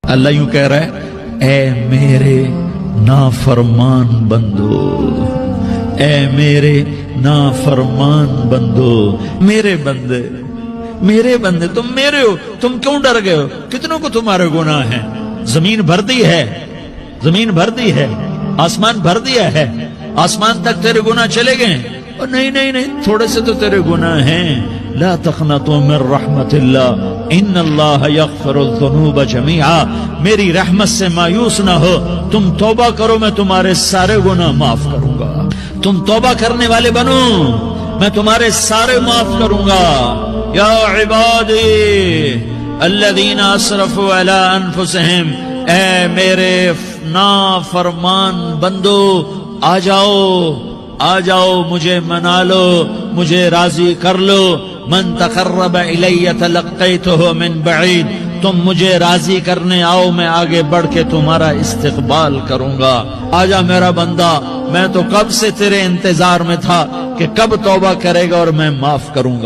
اللہ یوں کہہ رہا ہے اے میرے نافرمان بندو، اے میرے نافرمان بندو، میرے بندے، میرے بندے، تم میرے ہو، تم کیوں ڈر گئے ہو؟ کتنوں کو تمہارے گناہ ہیں؟ زمین بھر دی ہے، زمین بھر دی ہے، آسمان بھر دیا ہے، آسمان تک تیرے گناہ چلے گئے؟ اور نہیں نہیں نہیں، تھوڑے سے تو تیرے گناہ ہیں۔ لا تقنطوا من رحمت اللہ ان اللہ یغفر الذنوب جمیعا، میری رحمت سے مایوس نہ ہو، تم توبہ کرو، میں تمہارے سارے گناہ معاف کروں گا۔ تم توبہ کرنے والے بنو، میں تمہارے سارے معاف کروں گا۔ یا عبادی الذین اسرفوا علی انفسہم، اے میرے نافرمان بندو، آ جاؤ آ جاؤ، مجھے منا لو، مجھے راضی کر لو۔ من تقرب الی تلقیتہ من بعید، تم مجھے راضی کرنے آؤ، میں آگے بڑھ کے تمہارا استقبال کروں گا۔ آجا میرا بندہ، میں تو کب سے تیرے انتظار میں تھا کہ کب توبہ کرے گا اور میں معاف کروں گا۔